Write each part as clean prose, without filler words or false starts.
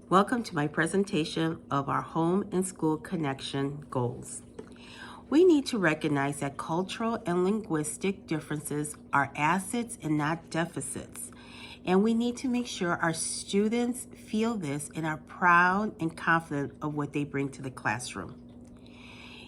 Welcome to my presentation of our home and school connection goals. We need to recognize that cultural and linguistic differences are assets and not deficits. And we need to make sure our students feel this and are proud and confident of what they bring to the classroom.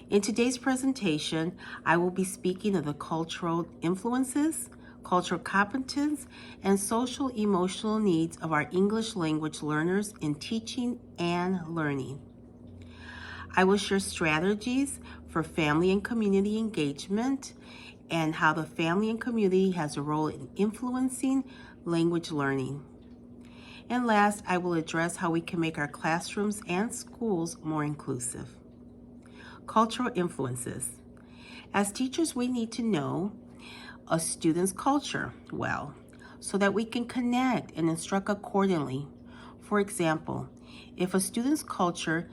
In today's presentation, I will be speaking of the cultural influences, cultural competence, and social emotional needs of our English language learners in teaching and learning. I will share strategies for family and community engagement and how the family and community has a role in influencing language learning. And last, I will address how we can make our classrooms and schools more inclusive. Cultural influences. As teachers, we need to know a student's culture well so that we can connect and instruct accordingly. For example, if in a student's culture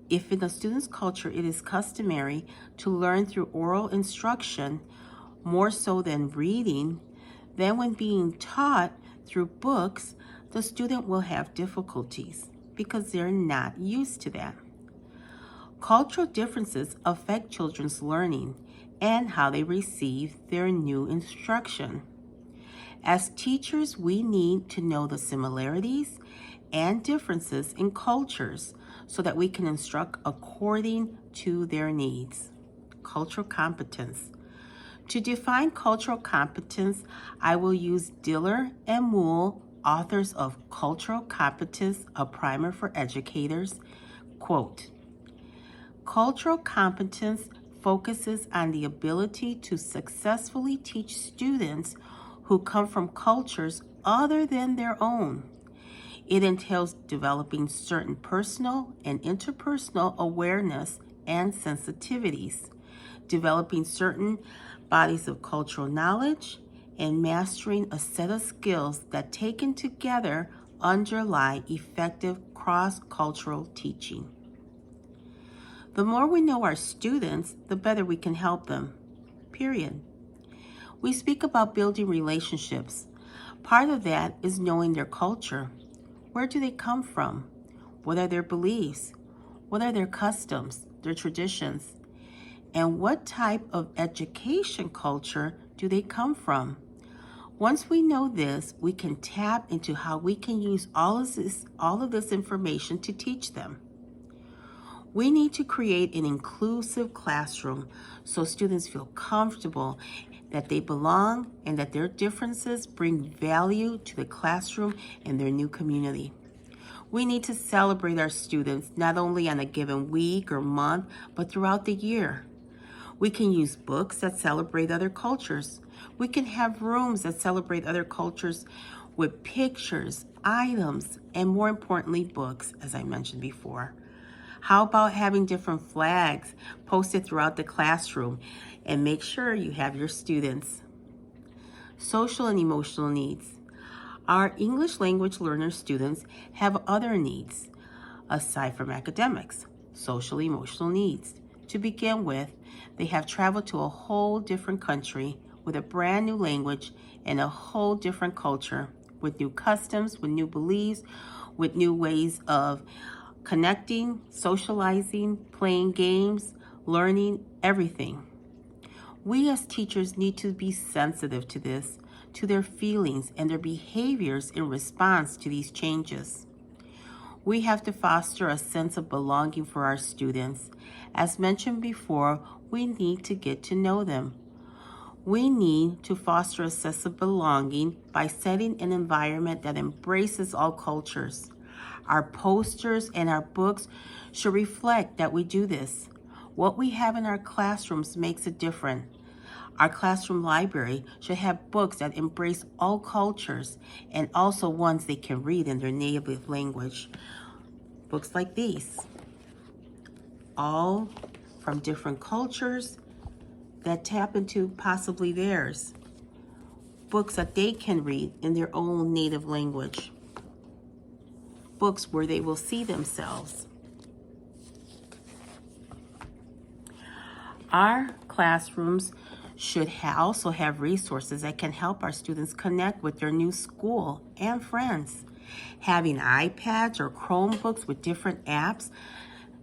it is customary to learn through oral instruction more so than reading, then when being taught through books, the student will have difficulties because they're not used to that. Cultural differences affect children's learning and how they receive their new instruction. As teachers, we need to know the similarities and differences in cultures so that we can instruct according to their needs. Cultural competence. To define cultural competence, I will use Diller and Moule, authors of Cultural Competence, a Primer for Educators. Quote, cultural competence focuses on the ability to successfully teach students who come from cultures other than their own. It entails developing certain personal and interpersonal awareness and sensitivities, developing certain bodies of cultural knowledge, and mastering a set of skills that taken together underlie effective cross-cultural teaching. The more we know our students, the better we can help them, period. We speak about building relationships. Part of that is knowing their culture. Where do they come from? What are their beliefs? What are their customs, their traditions? And what type of education culture do they come from? Once we know this, we can tap into how we can use all of this information to teach them. We need to create an inclusive classroom so students feel comfortable that they belong and that their differences bring value to the classroom and their new community. We need to celebrate our students not only on a given week or month, but throughout the year. We can use books that celebrate other cultures. We can have rooms that celebrate other cultures with pictures, items, and more importantly, books, as I mentioned before. How about having different flags posted throughout the classroom and make sure you have your students? Social and emotional needs. Our English language learner students have other needs aside from academics, social emotional needs. To begin with, they have traveled to a whole different country with a brand new language and a whole different culture with new customs, with new beliefs, with new ways of connecting, socializing, playing games, learning, everything. We as teachers need to be sensitive to this, to their feelings and their behaviors in response to these changes. We have to foster a sense of belonging for our students. As mentioned before, we need to get to know them. We need to foster a sense of belonging by setting an environment that embraces all cultures. Our posters and our books should reflect that we do this. What we have in our classrooms makes it different. Our classroom library should have books that embrace all cultures and also ones they can read in their native language. Books like these, all from different cultures that tap into possibly theirs. Books that they can read in their own native language. Books where they will see themselves. Our classrooms should also have resources that can help our students connect with their new school and friends. Having iPads or Chromebooks with different apps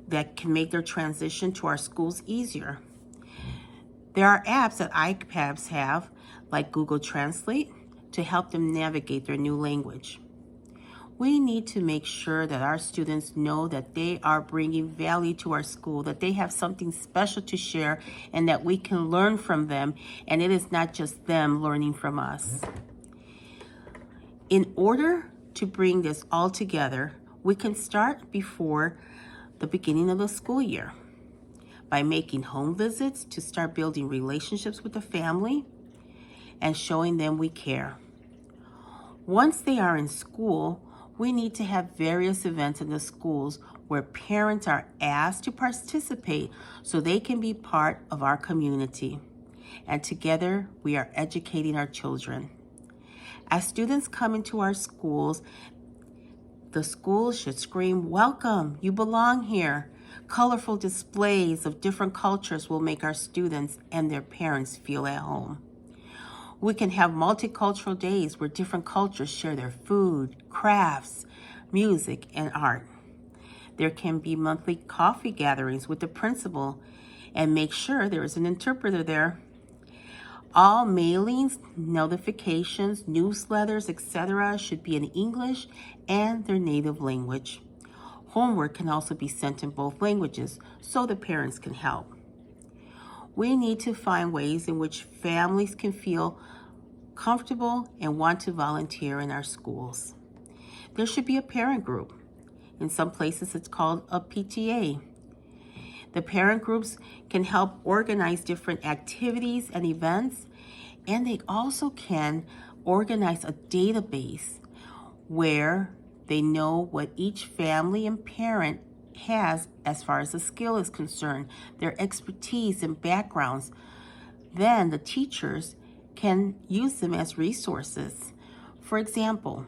that can make their transition to our schools easier. There are apps that iPads have, like Google Translate, to help them navigate their new language. We need to make sure that our students know that they are bringing value to our school, that they have something special to share, and that we can learn from them, and it is not just them learning from us. In order to bring this all together, we can start before the beginning of the school year by making home visits to start building relationships with the family and showing them we care. Once they are in school, we need to have various events in the schools where parents are asked to participate so they can be part of our community. And together, we are educating our children. As students come into our schools, the schools should scream, "Welcome, you belong here." Colorful displays of different cultures will make our students and their parents feel at home. We can have multicultural days where different cultures share their food, crafts, music, and art. There can be monthly coffee gatherings with the principal and make sure there is an interpreter there. All mailings, notifications, newsletters, etc. should be in English and their native language. Homework can also be sent in both languages so the parents can help. We need to find ways in which families can feel comfortable and want to volunteer in our schools. There should be a parent group. In some places it's called a PTA. The parent groups can help organize different activities and events, and they also can organize a database where they know what each family and parent has as far as the skill is concerned, their expertise and backgrounds. Then the teachers can use them as resources. For example,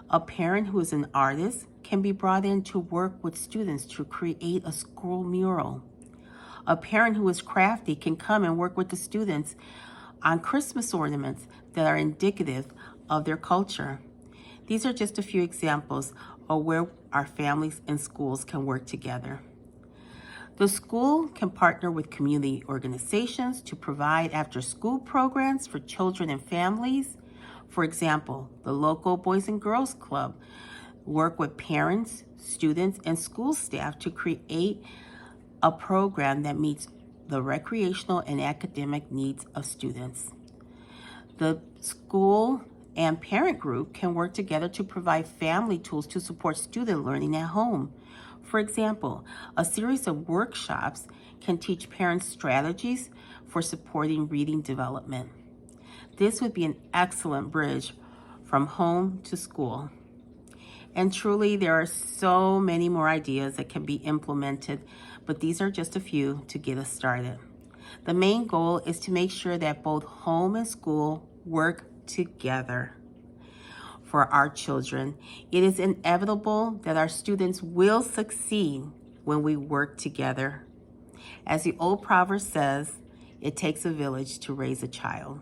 a parent who is an artist can be brought in to work with students to create a school mural. A parent who is crafty can come and work with the students on Christmas ornaments that are indicative of their culture. These are just a few examples of where our families and schools can work together. The school can partner with community organizations to provide after-school programs for children and families. For example, the local Boys and Girls Club work with parents, students, and school staff to create a program that meets the recreational and academic needs of students. The school and parent group can work together to provide family tools to support student learning at home. For example, a series of workshops can teach parents strategies for supporting reading development. This would be an excellent bridge from home to school. And truly, there are so many more ideas that can be implemented, but these are just a few to get us started. The main goal is to make sure that both home and school work together. For our children, it is inevitable that our students will succeed when we work together. As the old proverb says, it takes a village to raise a child.